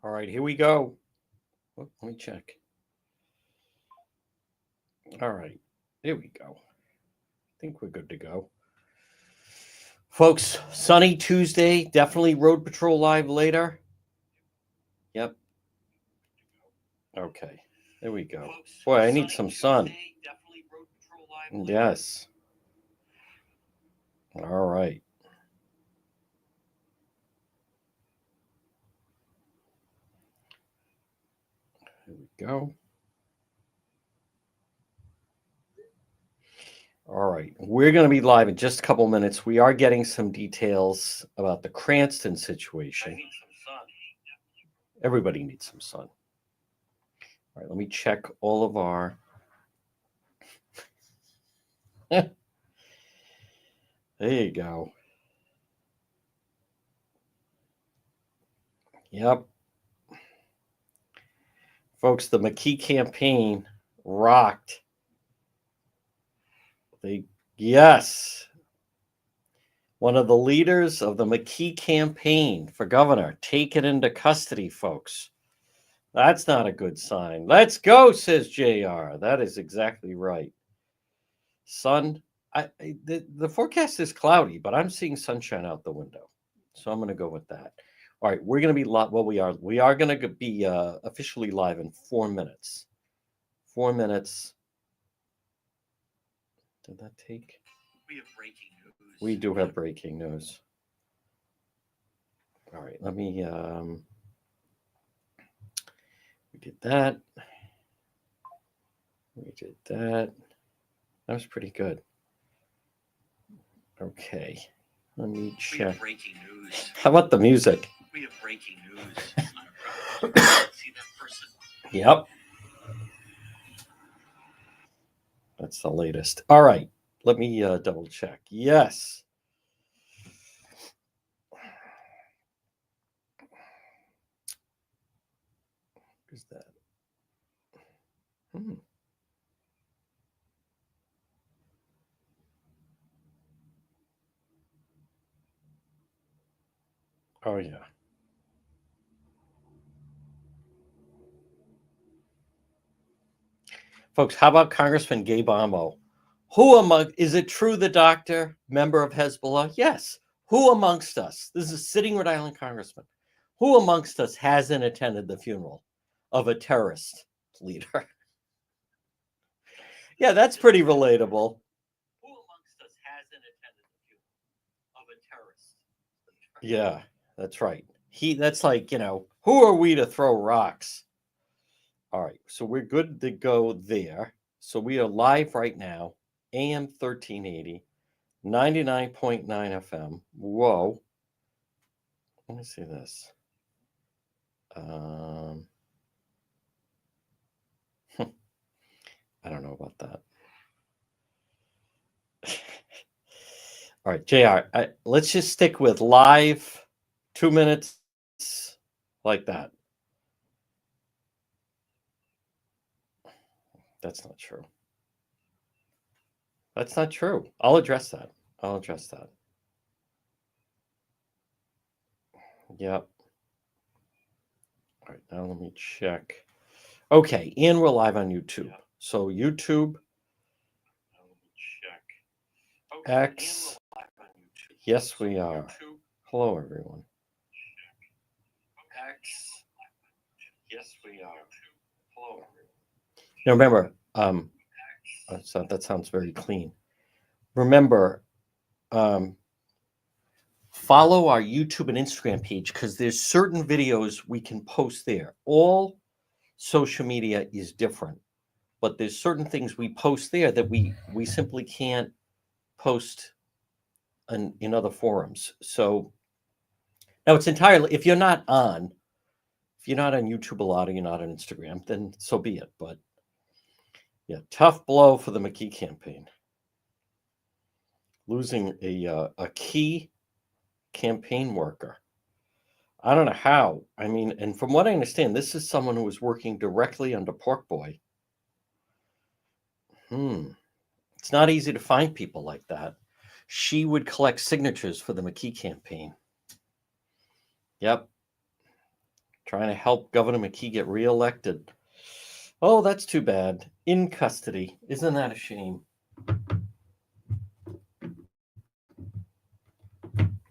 All right, here we go. Oh, let me check. All right, here we go. I think we're good to go. Folks, sunny Tuesday. Definitely Road Patrol Live later. Yep. Okay, there we go. Boy, I need some sun. Yes. All right. Here we go. All right. We're going to be live in just a couple minutes. We are getting some details about the Cranston situation. Everybody needs some sun. All right, let me check all of our. There you go. Yep. Folks, the McKee campaign rocked. Yes. One of the leaders of the McKee campaign for governor taken into custody, folks. That's not a good sign. Let's go, says JR. That is exactly right. Sun, the forecast is cloudy, but I'm seeing sunshine out the window. So I'm going to go with that. All right, we're going to be live. Well, we are going to be officially live in 4 minutes. 4 minutes. Did that take? We have breaking news. We do have breaking news. All right, let me. We did that. We did that. That was pretty good. Okay, let me check. We have breaking news. How about the music? We have breaking news. See that person? Yep. That's the latest. All right, let me double check. Yes. Who's that? Oh, yeah. Folks, how about Congressman Gabe Amo? Is it true the doctor, member of Hezbollah? Yes. Who amongst us, this is a sitting Rhode Island congressman, who amongst us hasn't attended the funeral of a terrorist leader? Yeah, that's pretty relatable. Who amongst us hasn't attended the funeral of a terrorist leader? Yeah, that's right. That's like, who are we to throw rocks? All right, so we're good to go there. So we are live right now, AM 1380, 99.9 FM. Whoa. Let me see this. I don't know about that. All right, JR, let's just stick with live 2 minutes like that. That's not true. That's not true. I'll address that. Yep. All right, now let me check. Okay, and we're live on YouTube. So YouTube, X. Yes, we are. Hello, everyone. X. Yes, we are. Hello, everyone. Now remember, that sounds very clean. Remember, follow our YouTube and Instagram page because there's certain videos we can post there. All social media is different, but there's certain things we post there that we simply can't post in other forums. So now it's entirely, if you're not on YouTube a lot or you're not on Instagram, then so be it. But yeah, tough blow for the McKee campaign. Losing a key campaign worker. I don't know how. I mean, and from what I understand, this is someone who was working directly under Pork Boy. It's not easy to find people like that. She would collect signatures for the McKee campaign. Yep. trying to help Governor McKee get reelected. Oh, that's too bad. In custody. Isn't that a shame?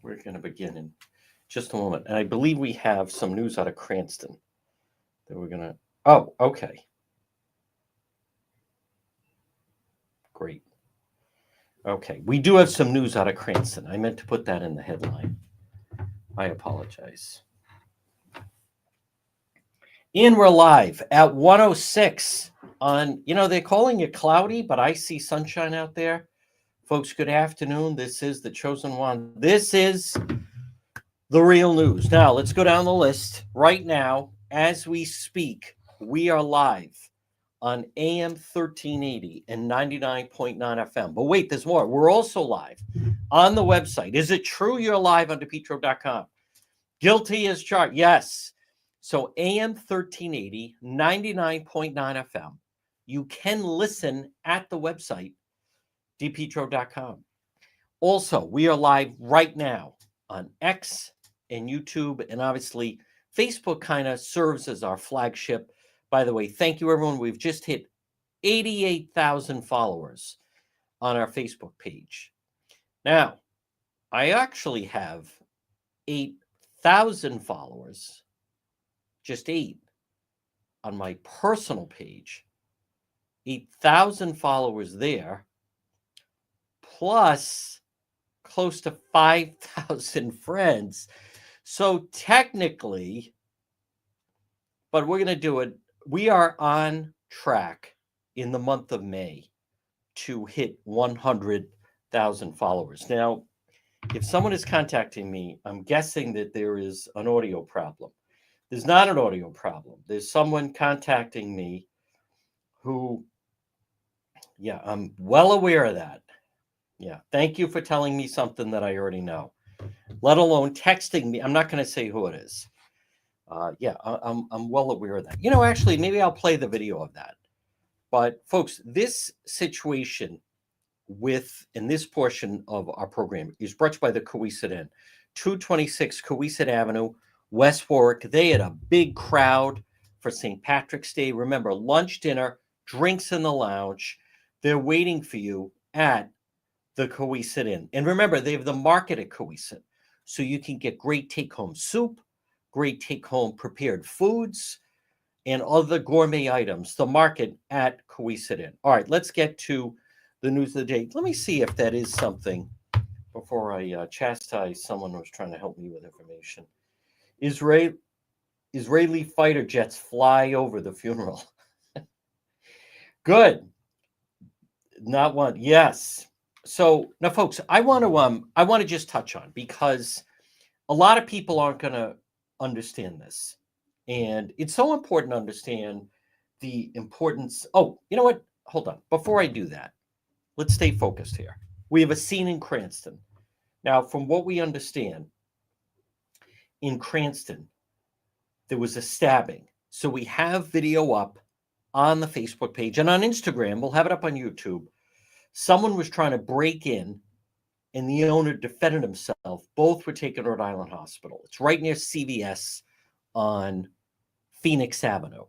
We're going to begin in just a moment. And I believe we have some news out of Cranston that we're going to. Oh, okay. Great. Okay. We do have some news out of Cranston. I meant to put that in the headline. I apologize. And we're live at 106 on, they're calling it cloudy, but I see sunshine out there. Folks, good afternoon. This is The Chosen One. This is the real news. Now, let's go down the list. Right now, as we speak, we are live on AM 1380 and 99.9 FM. But wait, there's more. We're also live on the website. Is it true you're live on depetro.com? Guilty as charged. Yes. So AM 1380, 99.9 FM. You can listen at the website, depetro.com. Also, we are live right now on X and YouTube, and obviously Facebook kind of serves as our flagship. By the way, thank you, everyone. We've just hit 88,000 followers on our Facebook page. Now, I actually have 8,000 followers, just 8, on my personal page. 8,000 followers there, plus close to 5,000 friends. So technically, but we're going to do it. We are on track in the month of May to hit 100,000 followers. Now, if someone is contacting me, I'm guessing that there is an audio problem. There's not an audio problem. There's someone contacting me who, I'm well aware of that. Yeah, thank you for telling me something that I already know, let alone texting me. I'm not going to say who it is. I'm well aware of that. Actually, maybe I'll play the video of that. But folks, this situation in this portion of our program is brought to you by the Coesit Inn, 226 Coesit Avenue, West Warwick. They had a big crowd for St. Patrick's Day. Remember, lunch, dinner, drinks in the lounge. They're waiting for you at the Coesit Inn. And remember, they have the market at Coesit, so you can get great take-home soup, great take-home prepared foods, and other gourmet items. The market at Coesit Inn. All right, let's get to the news of the day. Let me see if that is something before I chastise someone who's trying to help me with information. Israeli fighter jets fly over the funeral. Good. Not one. Yes. So now, folks, I want to just touch on, because a lot of people aren't going to understand this, and it's so important to understand the importance. Oh, you know what? Hold on. Before I do that, let's stay focused here. We have a scene in Cranston. Now, from what we understand, in Cranston, there was a stabbing. So we have video up on the Facebook page and on Instagram. We'll have it up on YouTube. Someone was trying to break in, and the owner defended himself. Both were taken to Rhode Island Hospital. It's right near CVS on Phoenix Avenue.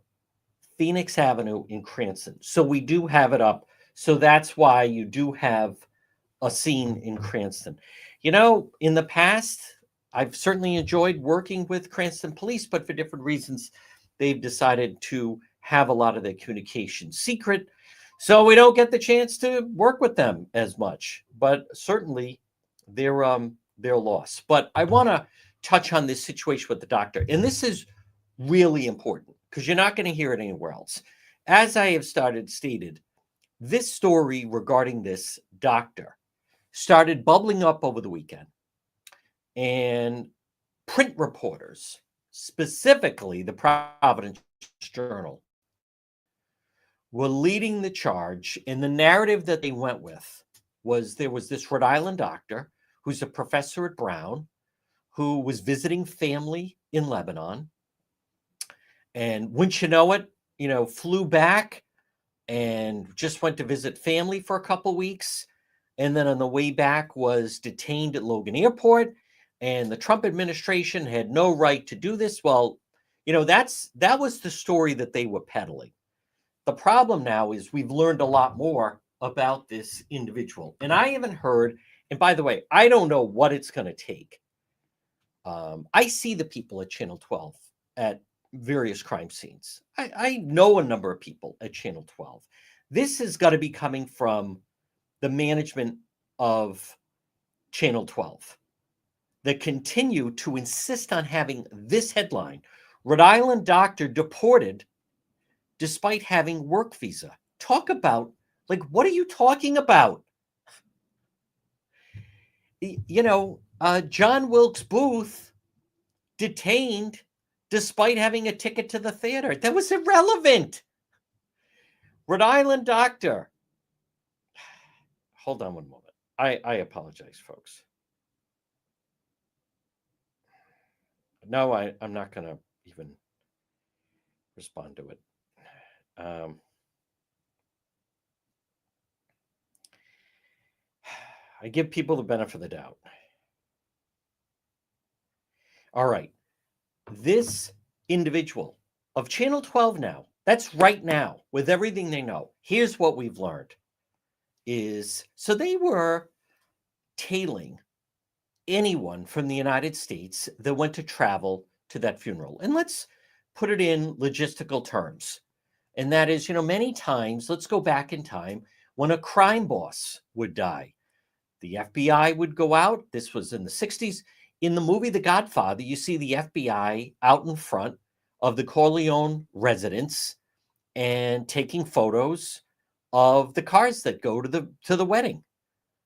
Phoenix Avenue in Cranston. So we do have it up. So that's why you do have a scene in Cranston. In the past, I've certainly enjoyed working with Cranston Police, but for different reasons, they've decided to have a lot of their communication secret. So we don't get the chance to work with them as much, but certainly they're lost. But I want to touch on this situation with the doctor. And this is really important because you're not going to hear it anywhere else. As I have stated, this story regarding this doctor started bubbling up over the weekend. And print reporters, specifically the Providence Journal, were leading the charge, and the narrative that they went with was there was this Rhode Island doctor who's a professor at Brown who was visiting family in Lebanon, and wouldn't you know it, flew back and just went to visit family for a couple weeks, and then on the way back was detained at Logan Airport, and the Trump administration had no right to do this. Well, that was the story that they were peddling. The problem now is we've learned a lot more about this individual. And I haven't heard, and by the way, I don't know what it's going to take. I see the people at Channel 12 at various crime scenes. I know a number of people at Channel 12. This has got to be coming from the management of Channel 12 that continue to insist on having this headline: Rhode Island doctor deported despite having work visa. Talk about, like, what are you talking about? John Wilkes Booth detained despite having a ticket to the theater. That was irrelevant. Rhode Island doctor. Hold on one moment. I apologize, folks. No, I'm not going to even respond to it. I give people the benefit of the doubt. All right. This individual of Channel 12 now, that's right now, with everything they know. Here's what we've learned is, so they were tailing anyone from the United States that went to travel to that funeral. And let's put it in logistical terms. And that is, many times, let's go back in time, when a crime boss would die, the FBI would go out. This was in the 60s. In the movie The Godfather, you see the FBI out in front of the Corleone residence and taking photos of the cars that go to the wedding.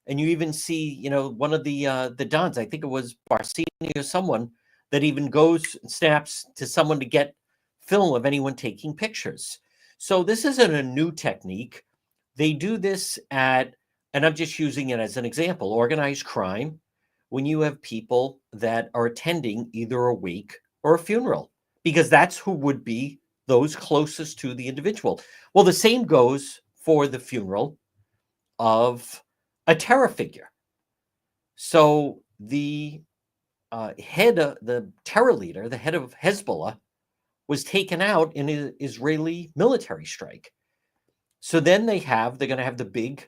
And you even see, one of the dons, I think it was Barsini or someone, that even goes and snaps to someone to get film of anyone taking pictures. So this isn't a new technique. They do this at, and I'm just using it as an example, organized crime, when you have people that are attending either a wake or a funeral, because that's who would be those closest to the individual. Well, the same goes for the funeral of a terror figure. So the the terror leader, the head of Hezbollah, was taken out in an Israeli military strike. So then they're going to have the big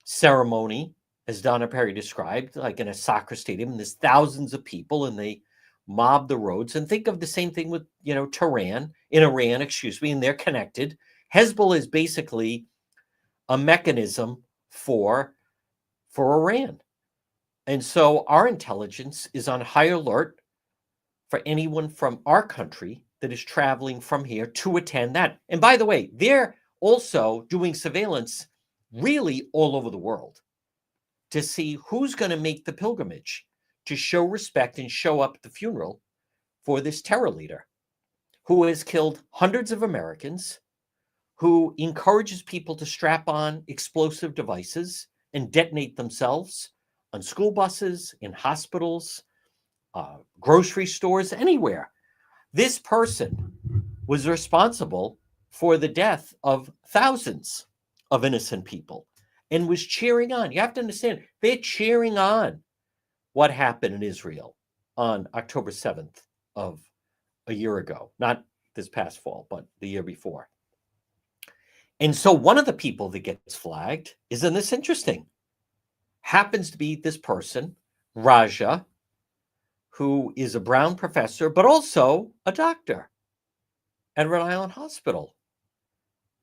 ceremony, as Donna Perry described, like in a soccer stadium, and there's thousands of people, and they mob the roads. And think of the same thing with, Iran, and they're connected. Hezbollah is basically a mechanism for Iran. And so our intelligence is on high alert for anyone from our country that is traveling from here to attend that. And by the way, they're also doing surveillance really all over the world to see who's going to make the pilgrimage to show respect and show up at the funeral for this terror leader who has killed hundreds of Americans, who encourages people to strap on explosive devices and detonate themselves on school buses, in hospitals, grocery stores, anywhere. This person was responsible for the death of thousands of innocent people and was cheering on. You have to understand, they're cheering on what happened in Israel on October 7th of a year ago. Not this past fall, but the year before. And so one of the people that gets flagged, isn't this interesting? Happens to be this person, Raja, who is a Brown professor, but also a doctor at Rhode Island Hospital.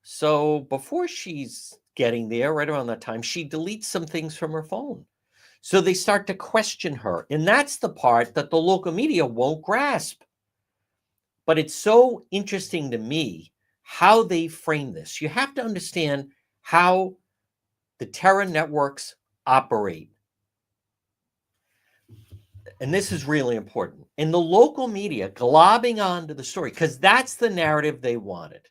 So before she's getting there, right around that time, she deletes some things from her phone. So they start to question her. And that's the part that the local media won't grasp. But it's so interesting to me how they frame this. You have to understand how the terror networks operate. And this is really important. And the local media globbing onto the story, because that's the narrative they wanted.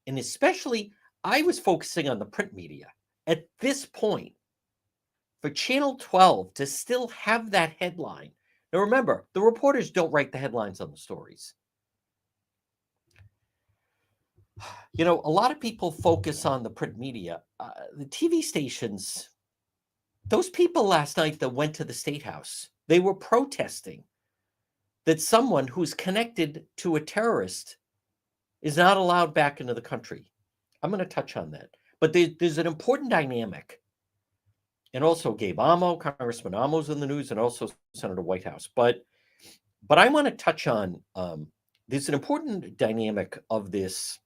And especially, I was focusing on the print media. At this point, for Channel 12 to still have that headline. Now remember, the reporters don't write the headlines on the stories. A lot of people focus on the print media. The TV stations, those people last night that went to the State House, they were protesting that someone who's connected to a terrorist is not allowed back into the country. I'm going to touch on that. But there's an important dynamic. And also Gabe Amo, Congressman Amo's in the news, and also Senator Whitehouse. But I want to touch on there's an important dynamic of this,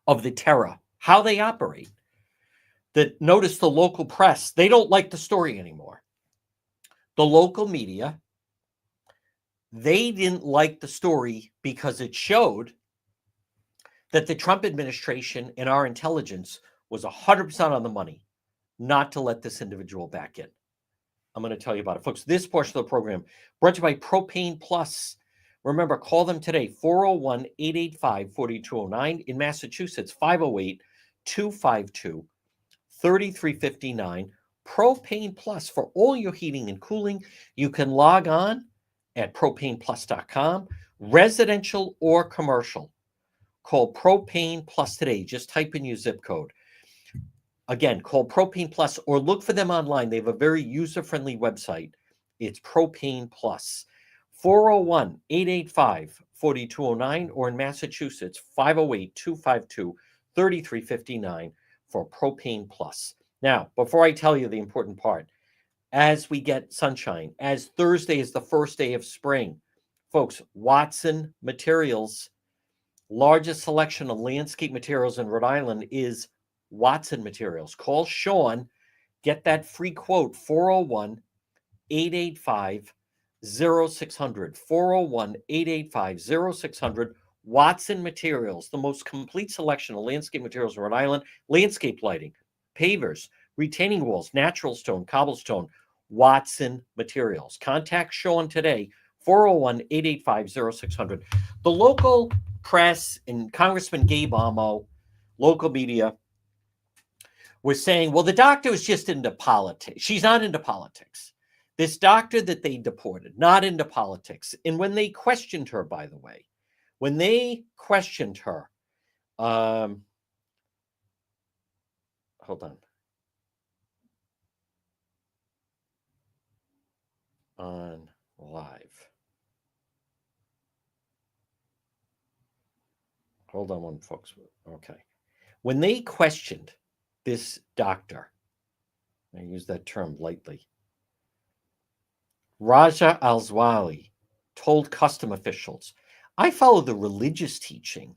of the terror, how they operate. That notice the local press, they don't like the story anymore. The local media, they didn't like the story because it showed that the Trump administration and our intelligence was 100% on the money not to let this individual back in. I'm going to tell you about it. Folks, this portion of the program brought to you by Propane Plus. Remember, call them today, 401-885-4209. In Massachusetts, 508-252-3359. Propane Plus for all your heating and cooling. You can log on at propaneplus.com, residential or commercial. Call Propane Plus today. Just type in your zip code. Again, call Propane Plus or look for them online. They have a very user-friendly website. It's Propane Plus. 401-885-4209 or in Massachusetts, 508-252-3359 for Propane Plus. Now, before I tell you the important part, as we get sunshine, as Thursday is the first day of spring, folks, Watson Materials, largest selection of landscape materials in Rhode Island is Watson Materials. Call Sean, get that free quote, 401-885-0600, 401-885-0600. Watson Materials, the most complete selection of landscape materials in Rhode Island, landscape lighting, pavers, retaining walls, natural stone, cobblestone, Watson Materials. Contact Sean today, 401-885-0600. The local press and Congressman Gabe Amo, local media, were saying, well, the doctor was just into politics. She's not into politics. This doctor that they deported, not into politics. And when they questioned her, by the way, when they questioned her, hold on live. Hold on one, folks. Okay. When they questioned this doctor, I use that term lightly, Raja Alzwali told custom officials, I follow the religious teaching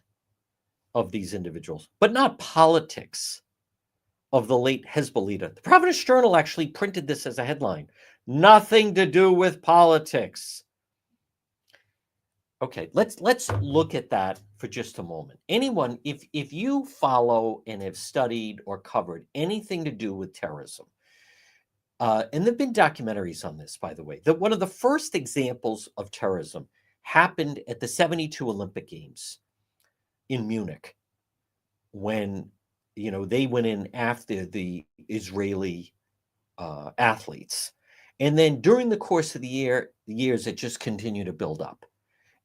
of these individuals, but not politics of the late Hezbollah leader. The Providence Journal actually printed this as a headline. Nothing to do with politics. Okay, let's look at that for just a moment. Anyone, if you follow and have studied or covered anything to do with terrorism, and there've been documentaries on this, by the way, that one of the first examples of terrorism happened at the 72 Olympic Games in Munich, when they went in after the Israeli athletes, and then during the course of the years, it just continued to build up.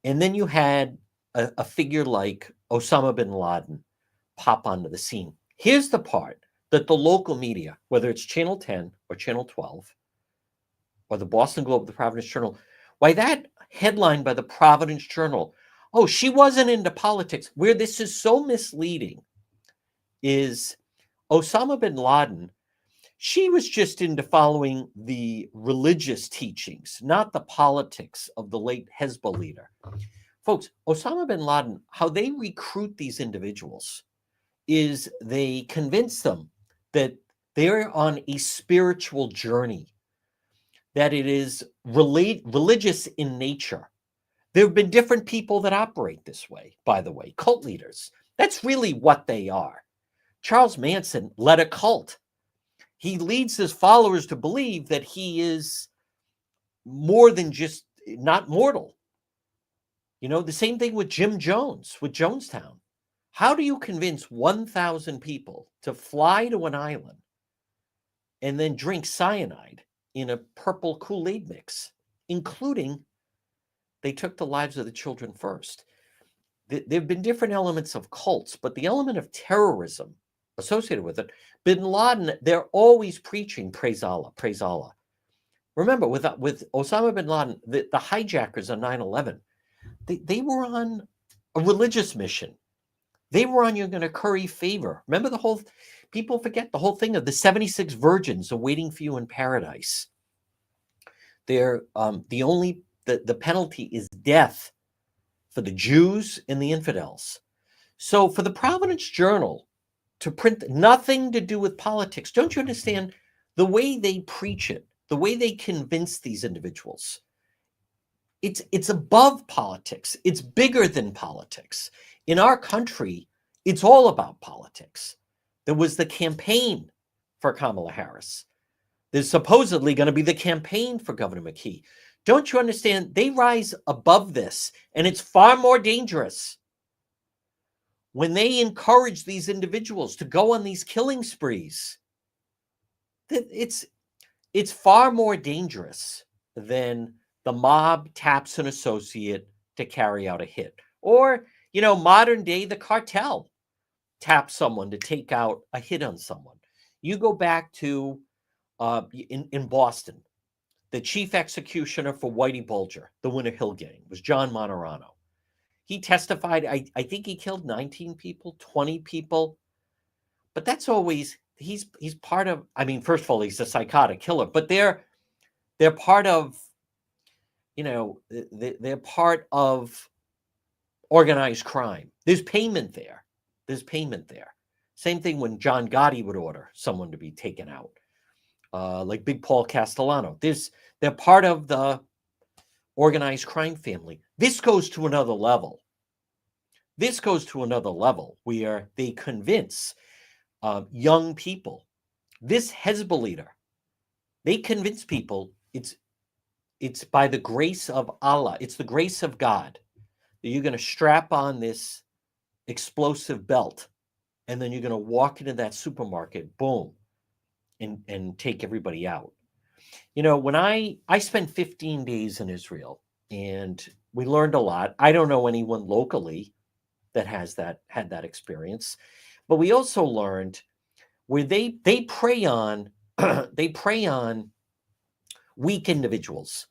And then you had a figure like Osama bin Laden pop onto the scene. Here's the part that the local media, whether it's Channel 10 or Channel 12 or the Boston Globe, the Providence Journal, why that headline by the Providence Journal, oh, she wasn't into politics, where this is so misleading is Osama bin Laden, she was just into following the religious teachings, not the politics of the late Hezbollah leader. Folks, Osama bin Laden, how they recruit these individuals is they convince them that they're on a spiritual journey, that it is religious in nature. There have been different people that operate this way, by the way, cult leaders. That's really what they are. Charles Manson led a cult. He leads his followers to believe that he is more than just not mortal. The same thing with Jim Jones, with Jonestown. How do you convince 1,000 people to fly to an island and then drink cyanide in a purple Kool-Aid mix, including they took the lives of the children first? There have been different elements of cults, but the element of terrorism associated with it, bin Laden, they're always preaching praise Allah, praise Allah. Remember, with Osama bin Laden, the hijackers on 9/11, they were on a religious mission. They were on you're going to curry favor. Remember people forget the whole thing of the 76 virgins awaiting for you in paradise. They're the penalty is death for the Jews and the infidels. So for the Providence Journal to print nothing to do with politics, don't you understand the way they preach it, the way they convince these individuals? It's above politics. It's bigger than politics. In our country, it's all about politics. There was the campaign for Kamala Harris. There's supposedly going to be the campaign for Governor McKee. Don't you understand? They rise above this, and it's far more dangerous when they encourage these individuals to go on these killing sprees. It's far more dangerous than the mob taps an associate to carry out a hit. Or, modern day, the cartel taps someone to take out a hit on someone. You go back to in Boston, the chief executioner for Whitey Bulger, the Winter Hill Gang, was John Monterano. He testified, I think he killed 19 people, 20 people. But that's always, he's part of, first of all, he's a psychotic killer, but they're part of, they're part of organized crime. There's payment there. Same thing when John Gotti would order someone to be taken out, like Big Paul Castellano. They're part of the organized crime family. This goes to another level. Where they convince young people. This Hezbollah leader, they convince people it's by the grace of Allah, it's the grace of God that you're going to strap on this explosive belt, and then you're going to walk into that supermarket, boom, and take everybody out. When I spent 15 days in Israel, and we learned a lot. I don't know anyone locally that had that experience, but we also learned where they prey on weak individuals.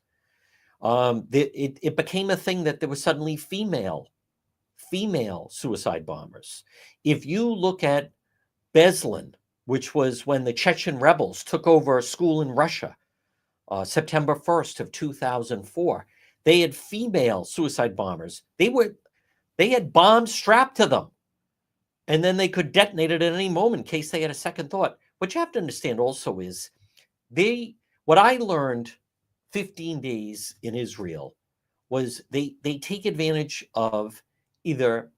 It became a thing that there were suddenly female suicide bombers. If you look at Beslan, which was when the Chechen rebels took over a school in Russia, September 1st of 2004, they had female suicide bombers. They had bombs strapped to them, and then they could detonate it at any moment in case they had a second thought. What you have to understand also is what I learned 15 days in Israel was they take advantage of either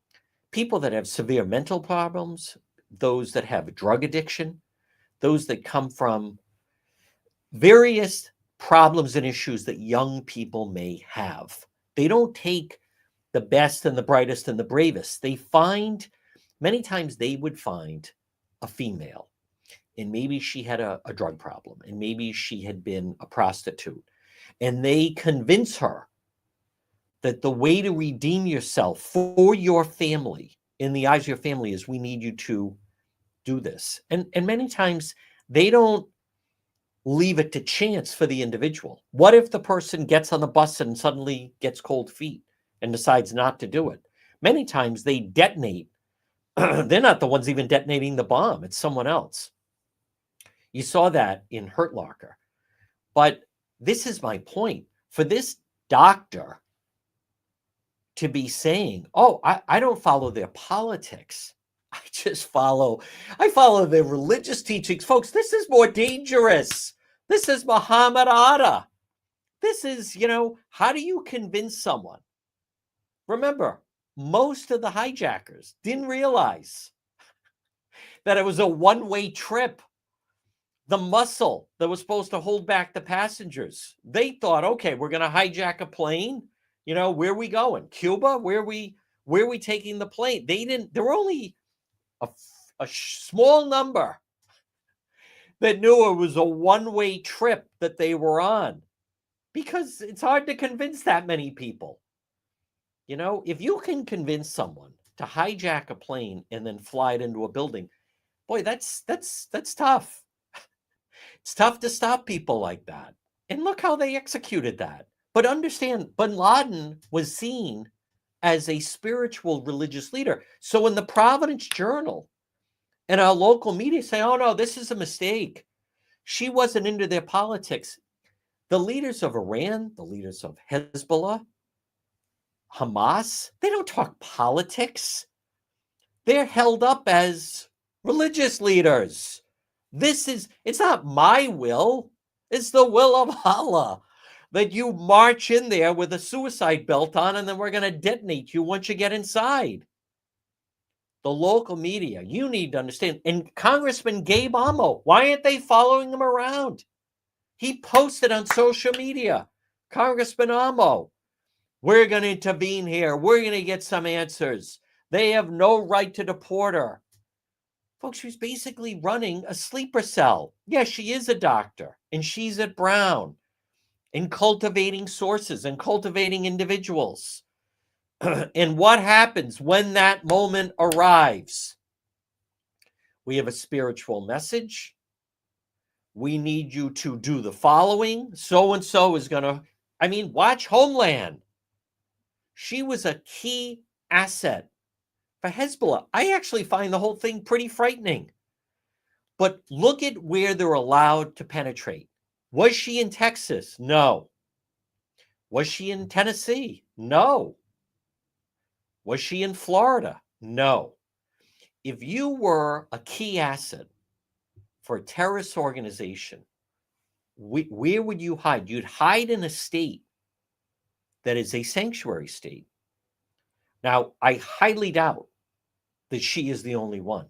people that have severe mental problems, those that have drug addiction, those that come from various problems and issues that young people may have. They don't take the best and the brightest and the bravest. Many times they would find a female, and maybe she had a drug problem, and maybe she had been a prostitute, and they convince her that the way to redeem yourself for your family, in the eyes of your family, is we need you to do this. And many times they don't leave it to chance for the individual. What if the person gets on the bus and suddenly gets cold feet and decides not to do it? Many times they detonate. They're not the ones even detonating the bomb. It's someone else. You saw that in Hurt Locker. But this is my point. For this doctor to be saying, oh, I don't follow their politics. I follow their religious teachings. Folks, this is more dangerous. This is Muhammad Atta. This is, how do you convince someone? Remember, most of the hijackers didn't realize that it was a one-way trip. The muscle that was supposed to hold back the passengers, they thought, okay, we're going to hijack a plane. Where are we going? Cuba? Where are we taking the plane? There were only a small number that knew it was a one-way trip that they were on, because it's hard to convince that many people. If you can convince someone to hijack a plane and then fly it into a building, boy, that's tough. It's tough to stop people like that. And look how they executed that. But understand, bin Laden was seen as a spiritual religious leader. So when the Providence Journal and our local media say, oh no, this is a mistake, she wasn't into their politics. The leaders of Iran, the leaders of Hezbollah, Hamas, they don't talk politics. They're held up as religious leaders. It's not my will, it's the will of Allah that you march in there with a suicide belt on, and then we're going to detonate you once you get inside. The local media, you need to understand. And Congressman Gabe Amo, why aren't they following him around? He posted on social media, Congressman Amo, we're going to intervene here. We're going to get some answers. They have no right to deport her. Folks, she's basically running a sleeper cell. Yes, she is a doctor, and she's at Brown, and cultivating sources and cultivating individuals. And what happens when that moment arrives? We have a spiritual message. We need you to do the following. So-and-so is going to, watch Homeland. She was a key asset for Hezbollah. I actually find the whole thing pretty frightening. But look at where they're allowed to penetrate. Was she in Texas? No. Was she in Tennessee? No. Was she in Florida? No. If you were a key asset for a terrorist organization, where would you hide? You'd hide in a state that is a sanctuary state. Now, I highly doubt that she is the only one.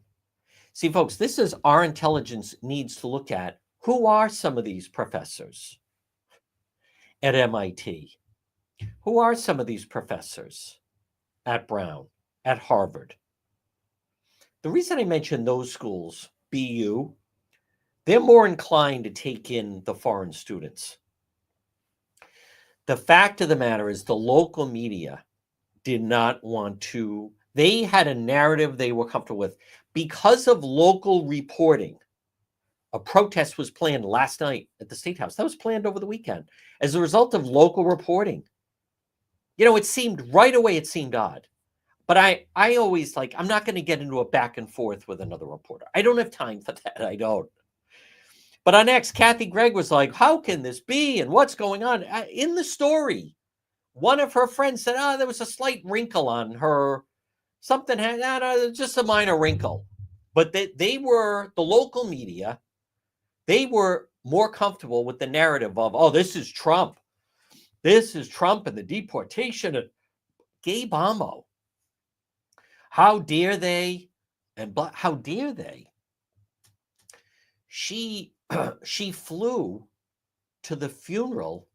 See, folks, this is our intelligence needs to look at who are some of these professors at MIT? Who are some of these professors at Brown, at Harvard? The reason I mention those schools, BU, they're more inclined to take in the foreign students. The fact of the matter is the local media did not want to, they had a narrative they were comfortable with. Because of local reporting, a protest was planned last night at the State House. That was planned over the weekend as a result of local reporting. It seemed right away, it seemed odd. But I always I'm not going to get into a back and forth with another reporter. I don't have time for that. I don't. But on X, Kathy Gregg was like, how can this be? And what's going on? In the story, one of her friends said, there was a slight wrinkle on her. Something had, just a minor wrinkle. But they were, the local media, they were more comfortable with the narrative of, this is Trump. This is Trump and the deportation of Gabe Amo. How dare they? And how dare they? She flew to the funeral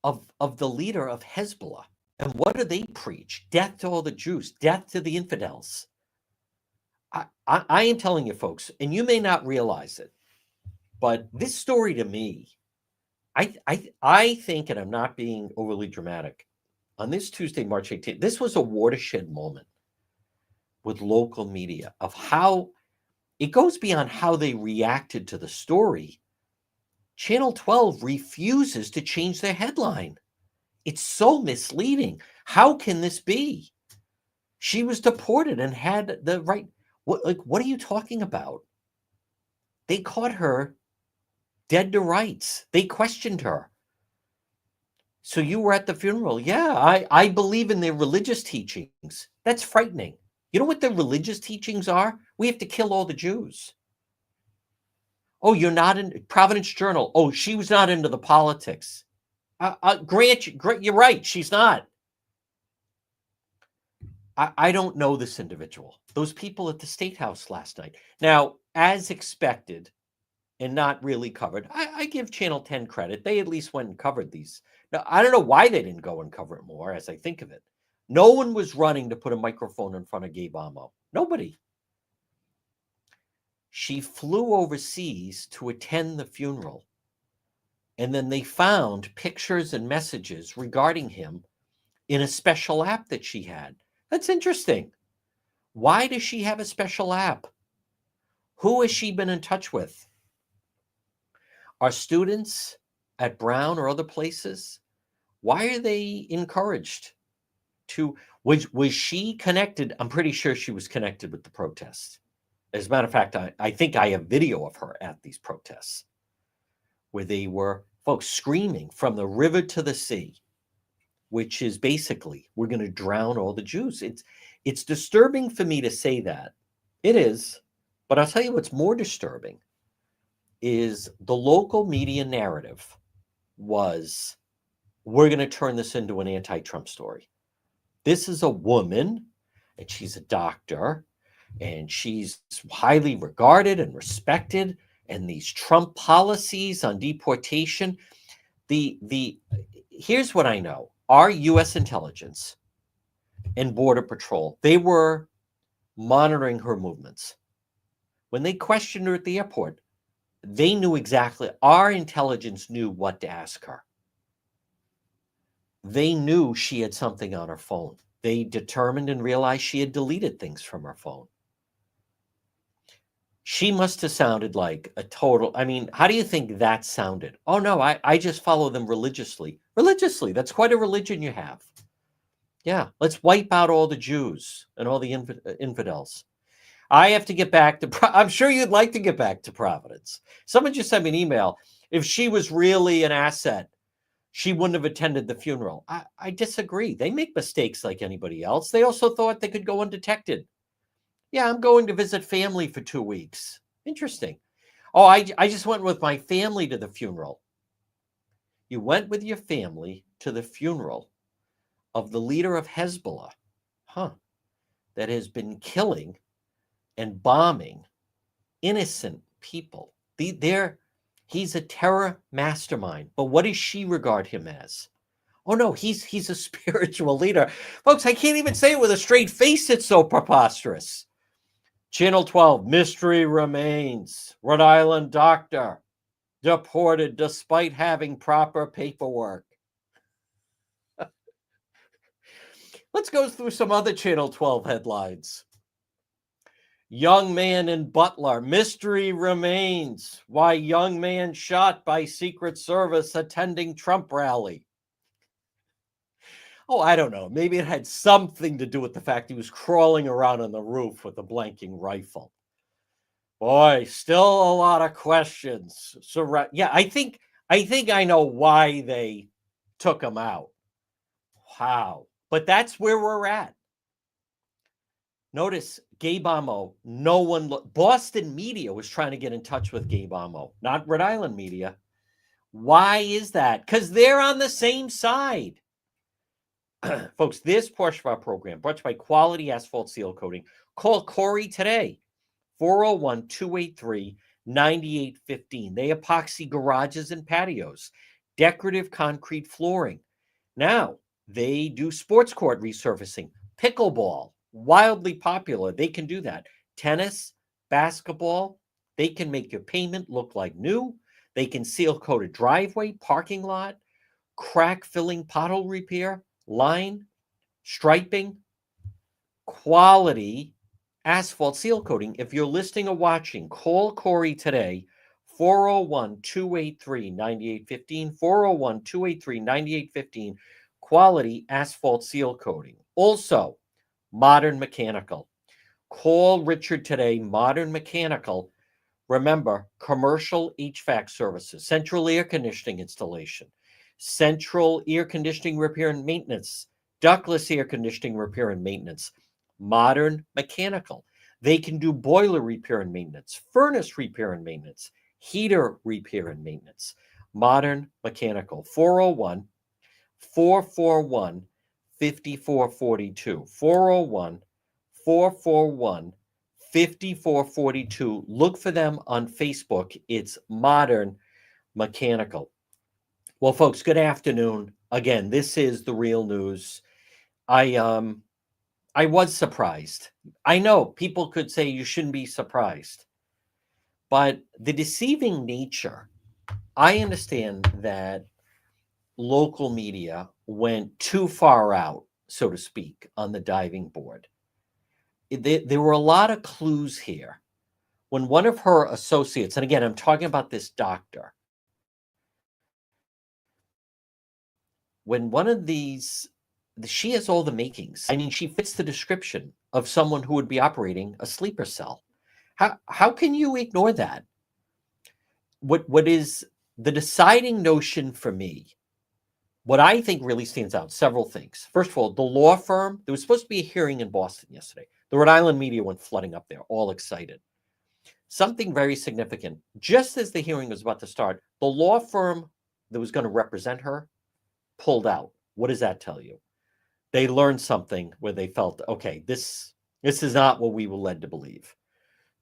of the leader of Hezbollah. And what do they preach? Death to all the Jews, death to the infidels. I am telling you, folks, and you may not realize it, but this story to me, I think, and I'm not being overly dramatic, on this Tuesday, March 18th, this was a watershed moment with local media of how it goes beyond how they reacted to the story. Channel 12 refuses to change their headline. It's so misleading. How can this be? She was deported and had the right. What are you talking about? They caught her dead to rights. They questioned her. So you were at the funeral. Yeah, I believe in their religious teachings. That's frightening. You know what their religious teachings are? We have to kill all the Jews. Oh, you're not in Providence Journal. Oh, she was not into the politics. Grant, you're right. She's not. I don't know this individual. Those people at the State House last night. Now, as expected, and not really covered, I give Channel 10 credit. They at least went and covered these. Now, I don't know why they didn't go and cover it more as I think of it. No one was running to put a microphone in front of Gabe Amo. Nobody. She flew overseas to attend the funeral. And then they found pictures and messages regarding him in a special app that she had. That's interesting. Why does she have a special app? Who has she been in touch with? Are students at Brown or other places, why are they encouraged to? Was she connected? I'm pretty sure she was connected with the protests. As a matter of fact, I think I have video of her at these protests where they were, folks, screaming from the river to the sea, which is basically, we're going to drown all the Jews. It's disturbing for me to say that. It is. But I'll tell you what's more disturbing is the local media narrative was, we're going to turn this into an anti-Trump story. This is a woman, and she's a doctor, and she's highly regarded and respected, and these Trump policies on deportation. Here's what I know. Our U.S. intelligence and Border Patrol, they were monitoring her movements. When they questioned her at the airport, they knew exactly, our intelligence knew what to ask her. They knew she had something on her phone. They determined and realized she had deleted things from her phone. She must have sounded like a total, I mean, how do you think that sounded? Oh no, I just follow them religiously. Religiously, that's quite a religion you have. Yeah, let's wipe out all the Jews and all the infidels. I have to get back to, I'm sure you'd like to get back to Providence. Someone just sent me an email. If she was really an asset, she wouldn't have attended the funeral. I disagree. They make mistakes like anybody else. They also thought they could go undetected. Yeah, I'm going to visit family for 2 weeks. Interesting. Oh, I just went with my family to the funeral. You went with your family to the funeral of the leader of Hezbollah, that has been killing and bombing innocent people. He's a terror mastermind. But what does she regard him as? Oh no, he's a spiritual leader. Folks, I can't even say it with a straight face. It's so preposterous. Channel 12, mystery remains. Rhode Island doctor deported despite having proper paperwork. Let's go through some other Channel 12 headlines. Young man in Butler, mystery remains. Why young man shot by Secret Service attending Trump rally. Oh, I don't know. Maybe it had something to do with the fact he was crawling around on the roof with a blanking rifle. Boy, still a lot of questions. So, yeah, I think I know why they took him out. Wow. But that's where we're at. Notice Gabe Amo, Boston media was trying to get in touch with Gabe Amo, not Rhode Island media. Why is that? Because they're on the same side. Folks, this portion of our program brought to you by Quality Asphalt Seal Coating. Call Corey today, 401-283-9815. They epoxy garages and patios, decorative concrete flooring. Now, they do sports court resurfacing, pickleball, wildly popular. They can do that. Tennis, basketball, they can make your pavement look like new. They can seal coat a driveway, parking lot, crack filling, pothole repair, line, striping, quality asphalt seal coating. If you're listening or watching, call Corey today, 401-283-9815, 401-283-9815, quality asphalt seal coating. Also, Modern Mechanical. Call Richard today, Modern Mechanical. Remember, commercial HVAC services, central air conditioning installation, central air conditioning repair and maintenance, ductless air conditioning repair and maintenance. Modern Mechanical. They can do boiler repair and maintenance, furnace repair and maintenance, heater repair and maintenance. Modern Mechanical. 401-441-5442. 401-441-5442. Look for them on Facebook. It's Modern Mechanical. Well, folks, good afternoon. Again, this is the real news. I was surprised. I know people could say you shouldn't be surprised, but the deceiving nature, I understand that local media went too far out, so to speak, on the diving board. There were a lot of clues here. When one of her associates, and again, I'm talking about this doctor, when one of these, she has all the makings. I mean, she fits the description of someone who would be operating a sleeper cell. How can you ignore that? What is the deciding notion for me? What I think really stands out, several things. First of all, the law firm, there was supposed to be a hearing in Boston yesterday. The Rhode Island media went flooding up there, all excited. Something very significant. Just as the hearing was about to start, the law firm that was going to represent her pulled out. What does that tell you? They learned something where they felt, okay, this is not what we were led to believe.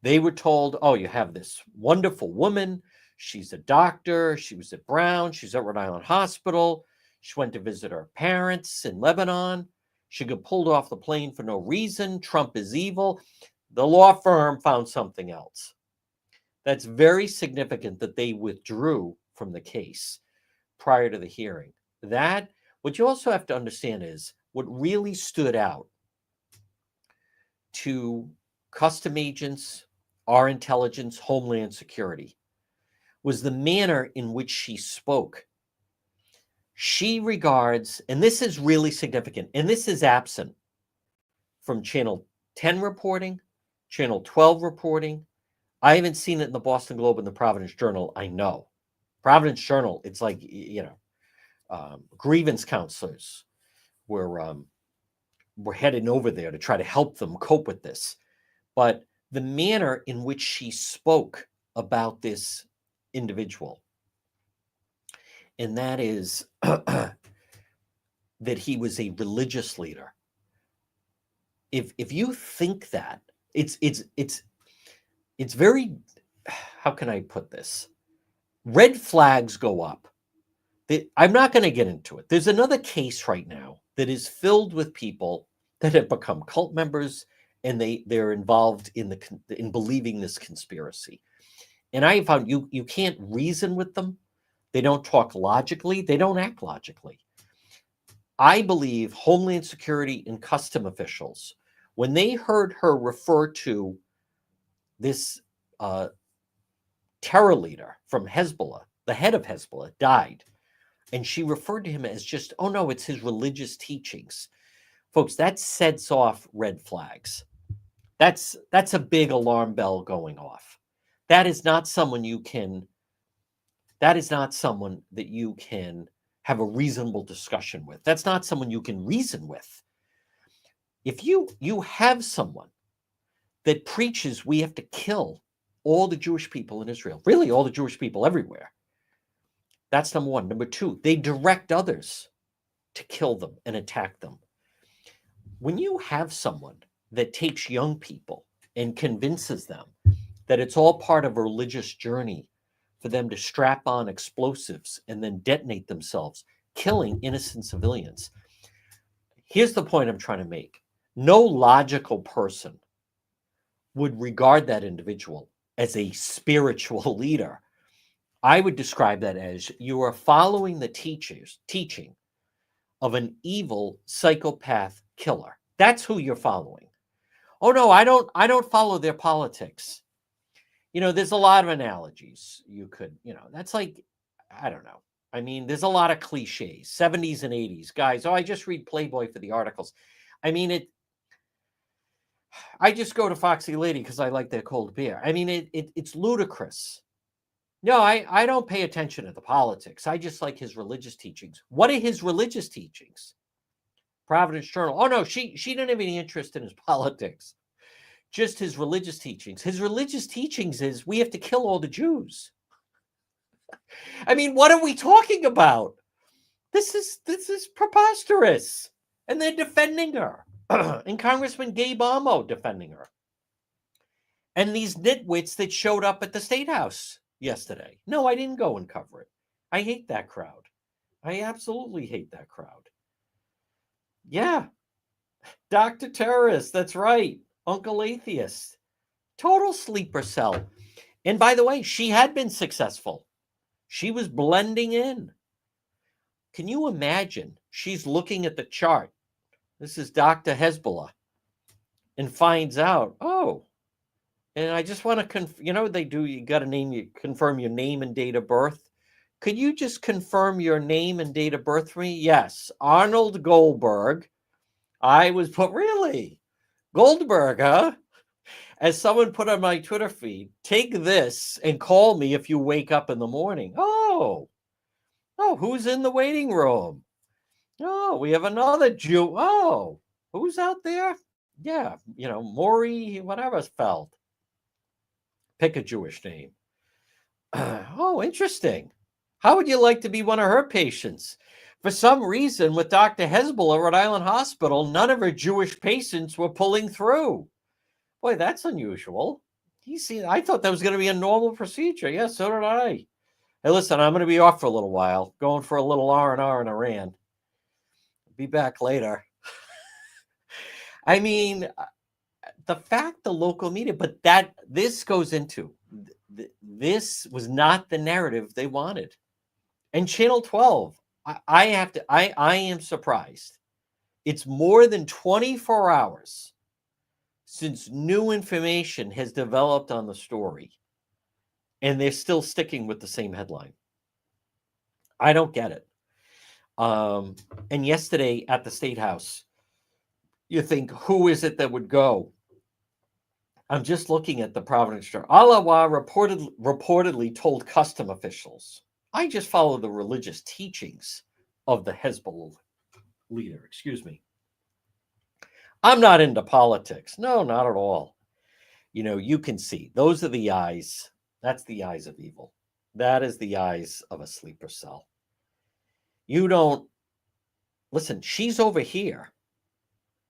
They were told, oh, you have this wonderful woman. She's a doctor. She was at Brown. She's at Rhode Island Hospital. She went to visit her parents in Lebanon. She got pulled off the plane for no reason. Trump is evil. The law firm found something else. That's very significant that they withdrew from the case prior to the hearing. That, what you also have to understand is what really stood out to custom agents, our intelligence, Homeland Security, was the manner in which she spoke. She regards, and this is really significant, and this is absent from Channel 10 reporting, Channel 12 reporting. I haven't seen it in the Boston Globe and the Providence Journal, I know. Providence Journal, it's like, grievance counselors were heading over there to try to help them cope with this. But the manner in which she spoke about this individual, and that is that he was a religious leader. If you think that, it's very, how can I put this? Red flags go up. I'm not going to get into it. There's another case right now that is filled with people that have become cult members, and they're involved in believing this conspiracy. And I found you can't reason with them. They don't talk logically. They don't act logically. I believe Homeland Security and custom officials, when they heard her refer to this terror leader from Hezbollah, the head of Hezbollah, died, and she referred to him as just, oh no, it's his religious teachings. Folks, that sets off red flags. That's a big alarm bell going off. That is not someone that you can have a reasonable discussion with. That's not someone you can reason with. If you have someone that preaches we have to kill all the Jewish people in Israel, really all the Jewish people everywhere, that's number one. Number two, they direct others to kill them and attack them. When you have someone that takes young people and convinces them that it's all part of a religious journey for them to strap on explosives and then detonate themselves, killing innocent civilians. Here's the point I'm trying to make. No logical person would regard that individual as a spiritual leader. I would describe that as you are following the teaching of an evil psychopath killer. That's who you're following. Oh no, I don't follow their politics. There's a lot of analogies you could, that's like, I don't know. I mean, there's a lot of cliches, 70s and 80s. Guys, I just read Playboy for the articles. I mean, I just go to Foxy Lady because I like their cold beer. I mean, it's ludicrous. No, I don't pay attention to the politics. I just like his religious teachings. What are his religious teachings? Providence Journal. Oh no, she didn't have any interest in his politics. Just his religious teachings. His religious teachings is we have to kill all the Jews. I mean, what are we talking about? This is preposterous. And they're defending her. And Congressman Gabe Amo defending her. And these nitwits that showed up at the State House yesterday. No, I didn't go and cover it. I hate that crowd. I absolutely hate that crowd. Yeah. Dr. Terrorist, that's right. Uncle Atheist. Total sleeper cell. And by the way, she had been successful. She was blending in. Can you imagine? She's looking at the chart. This is Dr. Hezbollah. And finds out, oh, and I just want to they do, you got to confirm your name and date of birth. Could you just confirm your name and date of birth for me? Yes, Arnold Goldberg. I was put, really? Goldberg, huh? As someone put on my Twitter feed, take this and call me if you wake up in the morning. Oh, who's in the waiting room? Oh, we have another Jew. Oh, who's out there? Yeah, Maury, whatever, Feld. Pick a Jewish name. Oh, interesting. How would you like to be one of her patients? For some reason, with Dr. Hezbollah, Rhode Island Hospital, none of her Jewish patients were pulling through. Boy, that's unusual. I thought that was going to be a normal procedure. Yeah, so did I. Hey, listen, I'm going to be off for a little while, going for a little R&R in Iran. Be back later. I mean, the fact the local media, but this goes into, this was not the narrative they wanted. And Channel 12, I am surprised. It's more than 24 hours since new information has developed on the story, and they're still sticking with the same headline. I don't get it. And yesterday at the State House, you think, who is it that would go? I'm just looking at the Providence Journal. Alawa reportedly told custom officials, I just follow the religious teachings of the Hezbollah leader. Excuse me. I'm not into politics. No, not at all. You can see those are the eyes. That's the eyes of evil. That is the eyes of a sleeper cell. You don't listen. She's over here.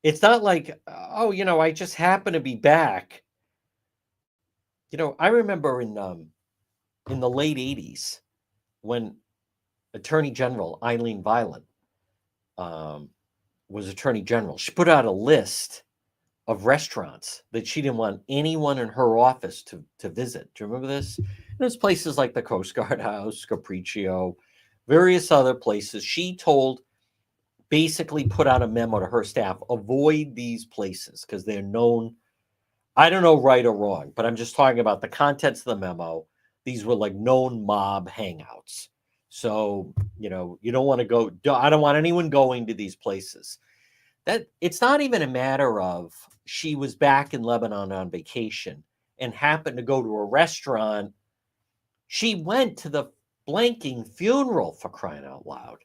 It's not like, I just happen to be back. I remember in the late 80s when Attorney General Eileen Violent was Attorney General. She put out a list of restaurants that she didn't want anyone in her office to visit. Do you remember this? There's places like the Coast Guard House, Capriccio, various other places. She basically put out a memo to her staff, avoid these places because they're known, I don't know right or wrong, but I'm just talking about the contents of the memo. These were like known mob hangouts. So, you don't want to go. I don't want anyone going to these places. That it's not even a matter of she was back in Lebanon on vacation and happened to go to a restaurant. She went to the blanking funeral, for crying out loud,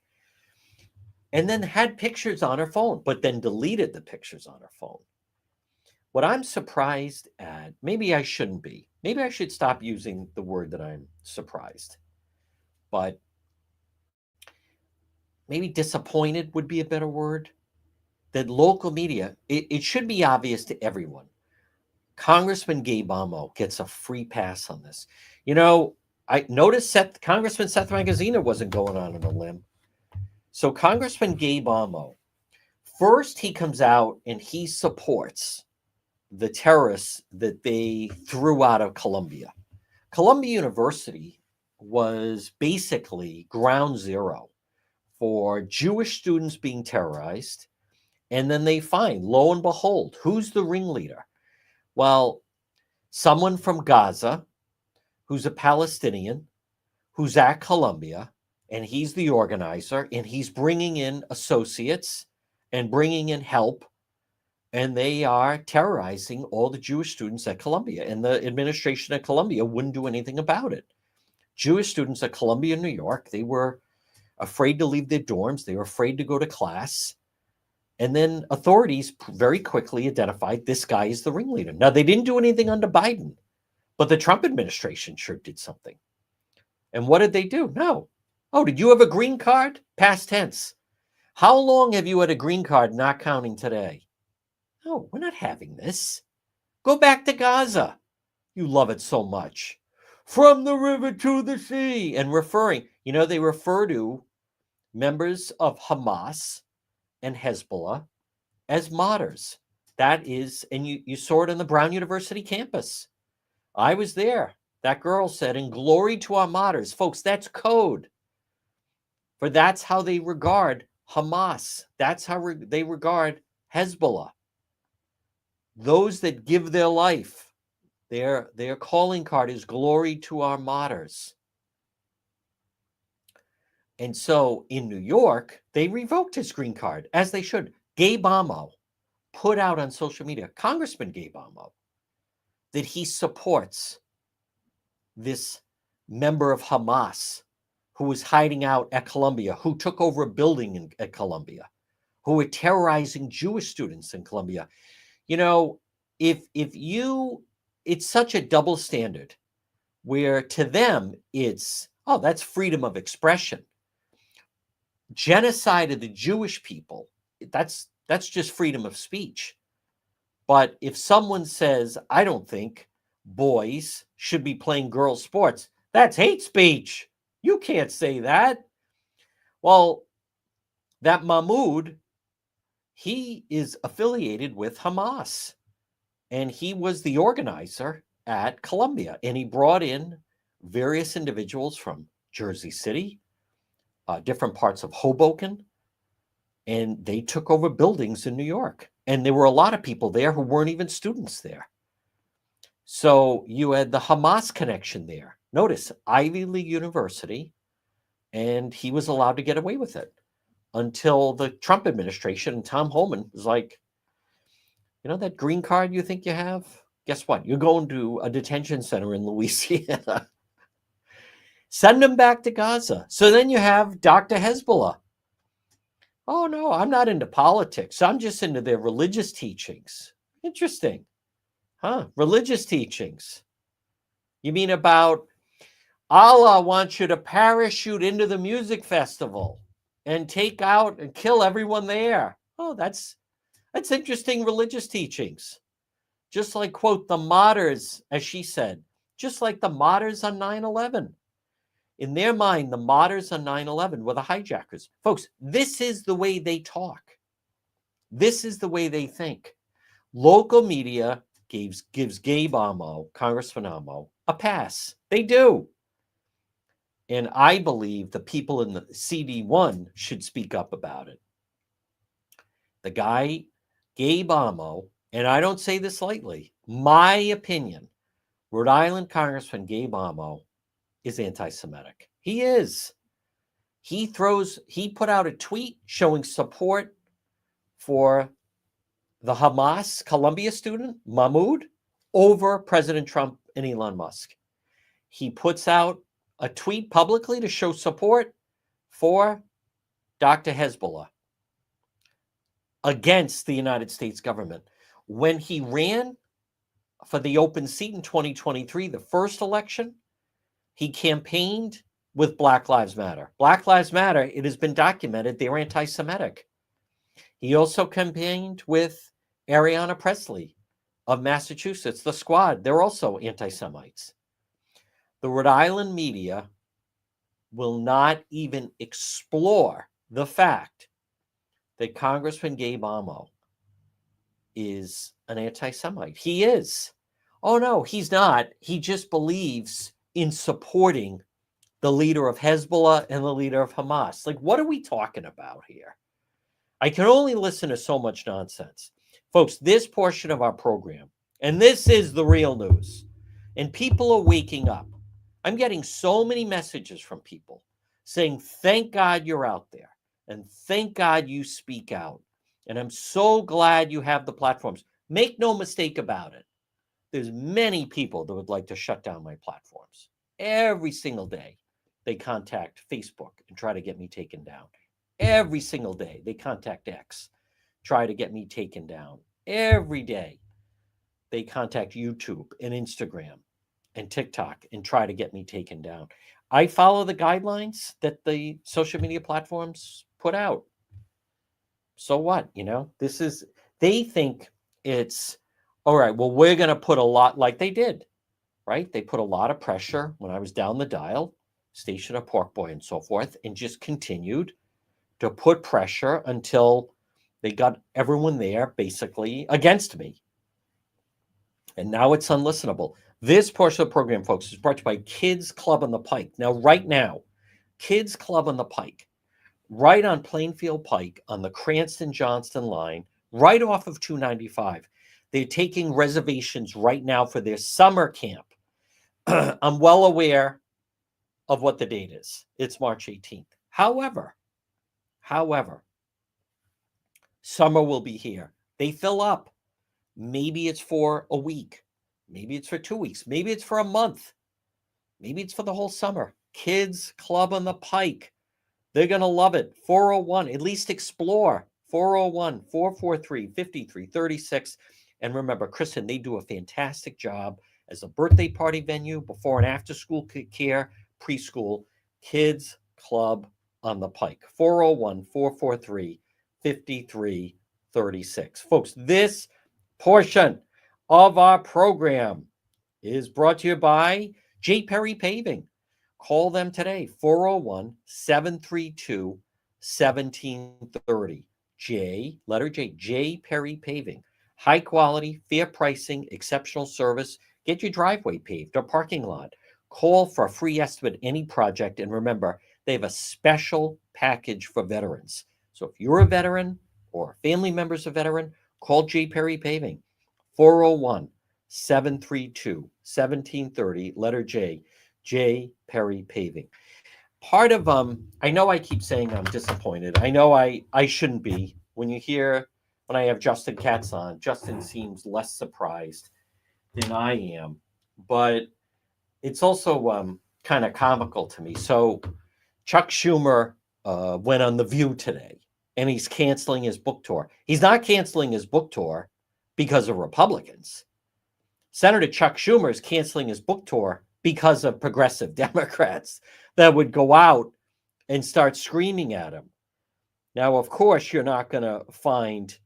and then had pictures on her phone, but then deleted the pictures on her phone. What I'm surprised at, maybe I shouldn't be. Maybe I should stop using the word that I'm surprised. But maybe disappointed would be a better word. That local media, it should be obvious to everyone. Congressman Gabe Amo gets a free pass on this. I noticed Congressman Seth Magaziner wasn't going on a limb. So Congressman Gabe Amo, first he comes out and he supports the terrorists that they threw out of Columbia. Columbia University was basically ground zero for Jewish students being terrorized. And then they find, lo and behold, who's the ringleader? Well, someone from Gaza who's a Palestinian, who's at Columbia, and he's the organizer, and he's bringing in associates and bringing in help, and they are terrorizing all the Jewish students at Columbia. And the administration at Columbia wouldn't do anything about it. Jewish students at Columbia, New York, they were afraid to leave their dorms. They were afraid to go to class. And then authorities very quickly identified this guy as the ringleader. Now, they didn't do anything under Biden, but the Trump administration sure did something. And what did they do? No. Oh, did you have a green card? Past tense. How long have you had a green card, not counting today? No, we're not having this. Go back to Gaza. You love it so much. From the river to the sea. And referring, they refer to members of Hamas and Hezbollah as martyrs. That is, and you saw it on the Brown University campus. I was there. That girl said, "In glory to our martyrs." Folks, that's code. For that's how they regard Hamas. That's how they regard Hezbollah. Those that give their life, their calling card is glory to our martyrs. And so in New York, they revoked his green card, as they should. Gabe Amo put out on social media, Congressman Gabe Amo, that he supports this member of Hamas who was hiding out at Columbia, who took over a building at Columbia, who were terrorizing Jewish students in Columbia. You know, if you, it's such a double standard where to them it's, oh, that's freedom of expression. Genocide of the Jewish people, that's just freedom of speech. But if someone says, I don't think boys should be playing girls' sports, that's hate speech. You can't say that. Well, that Mahmoud, he is affiliated with Hamas, and he was the organizer at Columbia, and he brought in various individuals from Jersey City, different parts of Hoboken, and they took over buildings in New York. And there were a lot of people there who weren't even students there. So you had the Hamas connection there. Notice, Ivy League University, and he was allowed to get away with it until the Trump administration and Tom Homan was like, you know that green card you think you have? Guess what? You're going to a detention center in Louisiana. Send them back to Gaza. So then you have Dr. Hezbollah. Oh, no, I'm not into politics. I'm just into their religious teachings. Interesting. Huh? Religious teachings. You mean about Allah wants you to parachute into the music festival and take out and kill everyone there. Oh, that's interesting religious teachings. Just like, quote, the martyrs, as she said, just like the martyrs on 9/11. In their mind, the martyrs on 9/11 were the hijackers. Folks, this is the way they talk. This is the way they think. Local media gives Gabe Amo, Congressman Amo, a pass. They do. And I believe the people in the CD1 should speak up about it. The guy, Gabe Amo, and I don't say this lightly, my opinion, Rhode Island Congressman Gabe Amo is anti-Semitic. He is. He put out a tweet showing support for the Hamas Columbia student, Mahmoud, over President Trump and Elon Musk. He puts out a tweet publicly to show support for Dr. Hezbollah against the United States government. When he ran for the open seat in 2023, the first election, he campaigned with Black Lives Matter. Black Lives Matter, it has been documented, they're anti-Semitic. He also campaigned with Ariana Presley of Massachusetts, the Squad. They're also anti-Semites. The Rhode Island media will not even explore the fact that Congressman Gabe Amo is an anti-Semite. He is. Oh, no, he's not. He just believes in supporting the leader of Hezbollah and the leader of Hamas. Like, what are we talking about here? I can only listen to so much nonsense. Folks, this portion of our program, and this is the real news, and people are waking up. I'm getting so many messages from people saying, thank God you're out there, and thank God you speak out. And I'm so glad you have the platforms. Make no mistake about it. There's many people that would like to shut down my platforms. Every single day, they contact Facebook and try to get me taken down. Every single day, they contact X, try to get me taken down. Every day, they contact YouTube and Instagram and TikTok and try to get me taken down. I follow the guidelines that the social media platforms put out. So what, they think it's, all right, well, we're going to put a lot, like they did, right? They put a lot of pressure when I was down the dial, Station of Pork Boy and so forth, and just continued to put pressure until they got everyone there basically against me. And now it's unlistenable. This portion of the program, folks, is brought to you by Kids Club on the Pike. Now, right now, Kids Club on the Pike, right on Plainfield Pike on the Cranston-Johnston line, right off of 295. They're taking reservations right now for their summer camp. I'm well aware of what the date is. It's March 18th. However, summer will be here. They fill up. Maybe it's for a week. Maybe it's for 2 weeks. Maybe it's for a month. Maybe it's for the whole summer. Kids Club on the Pike. They're going to love it. 401, at least explore. 401 443 5336. And remember, Kristen, they do a fantastic job as a birthday party venue, before and after school care, preschool, Kids Club on the Pike. 401 443 5336. Folks, this portion of our program is brought to you by J. Perry Paving. Call them today, 401 732 1730. Letter J, J. Perry Paving. High quality, fair pricing, exceptional service. Get your driveway paved or parking lot. Call for a free estimate any project. And remember, they have a special package for veterans. So if you're a veteran or family member's a veteran, call J. Perry Paving, 401 732 1730, letter J, J. Perry Paving. Part of I know I keep saying I'm disappointed. I know I shouldn't be. When I have Justin Katz on, Justin seems less surprised than I am, but it's also kind of comical to me. So Chuck Schumer went on The View today, and he's canceling his book tour. He's not canceling his book tour because of Republicans. Senator Chuck Schumer is canceling his book tour because of progressive Democrats that would go out and start screaming at him. Now, of course, you're not going to find,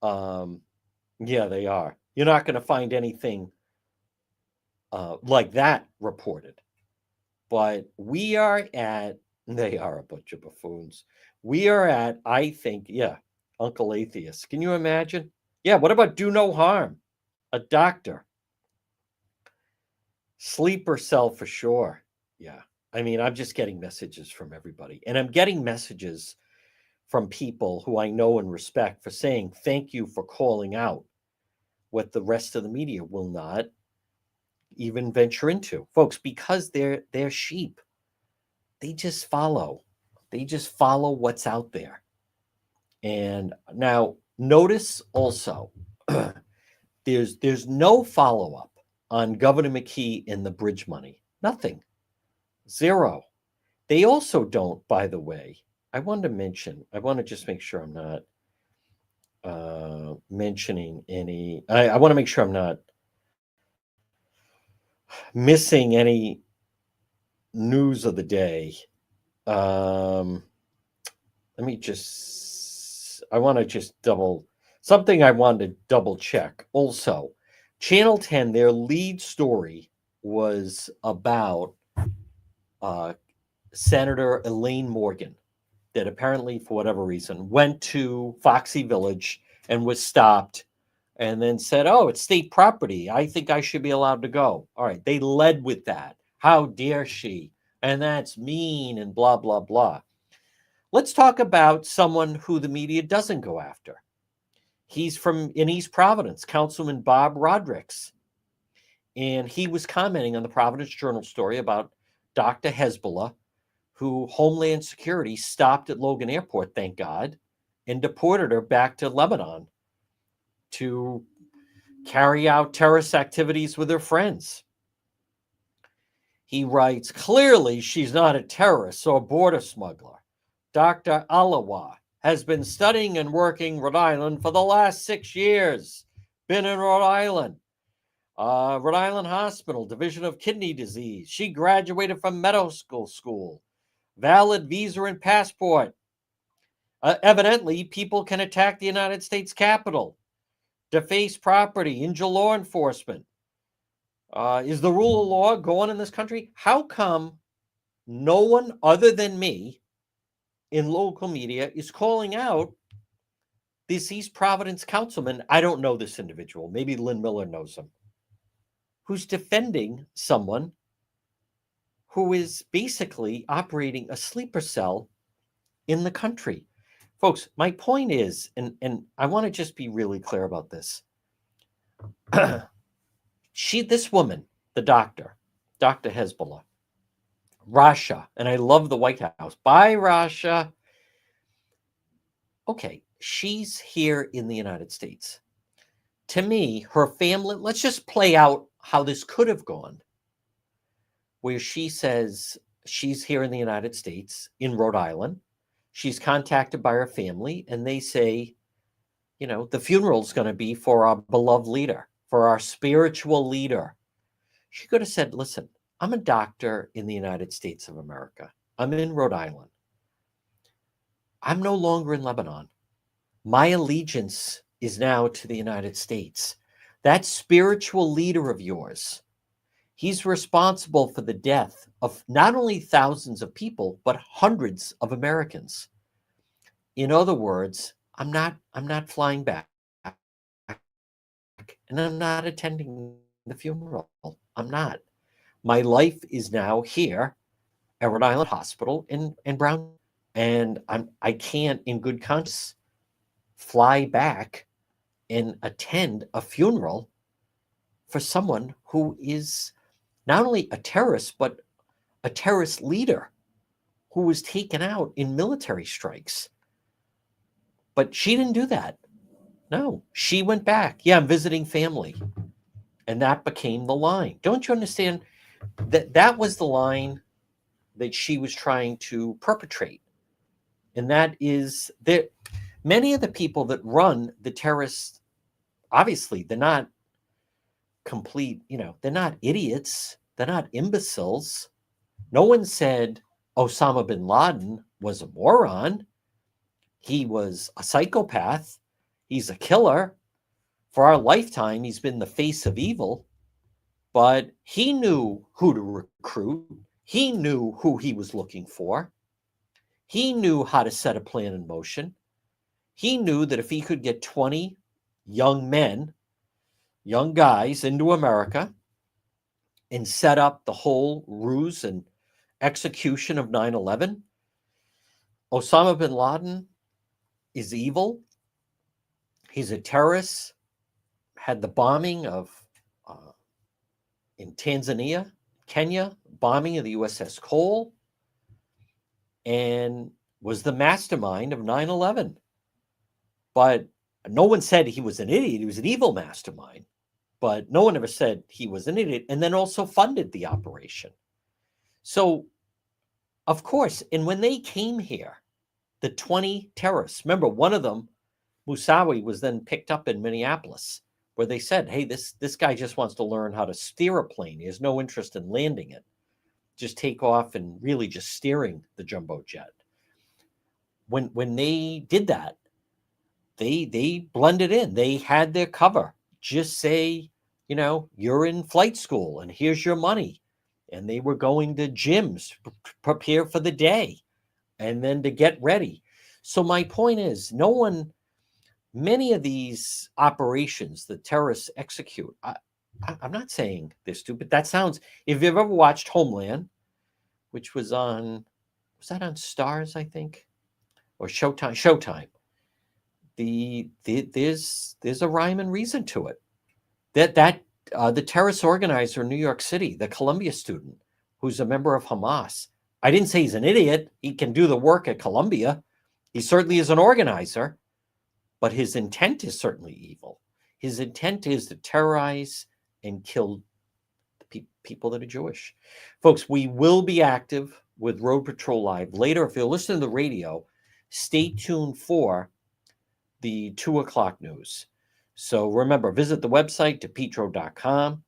they are. You're not going to find anything like that reported. But they are a bunch of buffoons. We are at, I think, Uncle Atheist. Can you imagine? Yeah, what about Do No Harm? A doctor. Sleeper cell for sure. Yeah. I mean, I'm just getting messages from everybody. And I'm getting messages from people who I know and respect for saying, thank you for calling out what the rest of the media will not even venture into. Folks, because they're sheep. They just follow. They just follow what's out there. And now notice also, there's no follow-up on Governor McKee and the bridge money. Nothing. Zero. They also don't, by the way, I want to just make sure I'm not mentioning any, I want to make sure I'm not missing any news of the day. Let me just, I want to just something I wanted to double check. Also, Channel 10, their lead story was about Senator Elaine Morgan, that apparently, for whatever reason, went to Foxy Village and was stopped and then said, oh, it's state property. I think I should be allowed to go. All right. They led with that. How dare she? And that's mean and blah, blah, blah. Let's talk about someone who the media doesn't go after. He's in East Providence, Councilman Bob Rodricks. And he was commenting on the Providence Journal story about Dr. Hezbollah, who Homeland Security stopped at Logan Airport, thank God, and deported her back to Lebanon to carry out terrorist activities with her friends. He writes, clearly she's not a terrorist or a border smuggler. Dr. Alawa has been studying and working Rhode Island for the last 6 years. Been in Rhode Island. Rhode Island Hospital, Division of Kidney Disease. She graduated from medical school. Valid visa and passport. Evidently, people can attack the United States Capitol, deface property, injure law enforcement. Is the rule of law going in this country? How come no one other than me in local media is calling out this East Providence councilman? I don't know this individual. Maybe Lynn Miller knows him. Who's defending someone who is basically operating a sleeper cell in the country. Folks, my point is, and I want to just be really clear about this. This woman, the doctor, Dr. Hezbollah, Russia. And I love the White House. Bye, Russia. Okay, she's here in the United States. To me, her family, let's just play out how this could have gone, where she says she's here in the United States, in Rhode Island. She's contacted by her family, and they say, the funeral's going to be for our beloved leader, for our spiritual leader. She could have said, listen, I'm a doctor in the United States of America. I'm in Rhode Island. I'm no longer in Lebanon. My allegiance is now to the United States. That spiritual leader of yours, he's responsible for the death of not only thousands of people, but hundreds of Americans. In other words, I'm not flying back, and I'm not attending the funeral. I'm not. My life is now here at Rhode Island Hospital in Brown, and I can't, in good conscience, fly back and attend a funeral for someone who is not only a terrorist, but a terrorist leader who was taken out in military strikes. But she didn't do that. No, she went back. Yeah, I'm visiting family. And that became the line. Don't you understand that that was the line that she was trying to perpetrate? And that is that many of the people that run the terrorists, obviously, they're not complete, they're not idiots. They're not imbeciles. No one said Osama bin Laden was a moron. He was a psychopath. He's a killer. For our lifetime, he's been the face of evil. But he knew who to recruit. He knew who he was looking for. He knew how to set a plan in motion. He knew that if he could get 20 young men, young guys into America and set up the whole ruse and execution of 9/11, Osama bin Laden is evil. He's a terrorist. Had the bombing of in Tanzania, Kenya, bombing of the USS Cole, and was the mastermind of 9/11. But no one said he was an idiot. He was an evil mastermind. But no one ever said he was an idiot, and then also funded the operation. So, of course, and when they came here, the 20 terrorists, remember one of them, Musawi, was then picked up in Minneapolis, where they said, hey, this guy just wants to learn how to steer a plane. He has no interest in landing it. Just take off and really just steering the jumbo jet. When they did that, they blended in. They had their cover. Just say, you're in flight school and here's your money. And they were going to gyms, prepare for the day, and then to get ready. So my point is, many of these operations that terrorists execute, I'm not saying they're stupid. That sounds, if you've ever watched Homeland, which was that on Stars, I think, or Showtime? There's a rhyme and reason to it. The terrorist organizer in New York City, the Columbia student, who's a member of Hamas. I didn't say he's an idiot. He can do the work at Columbia. He certainly is an organizer. But his intent is certainly evil. His intent is to terrorize and kill the people that are Jewish. Folks, we will be active with Road Patrol Live later. If you're listening to the radio, stay tuned for the 2 o'clock news. So remember, visit the website, depetro.com.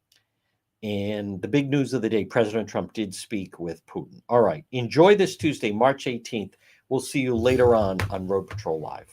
And the big news of the day, President Trump did speak with Putin. All right, enjoy this Tuesday, March 18th. We'll see you later on Road Patrol Live.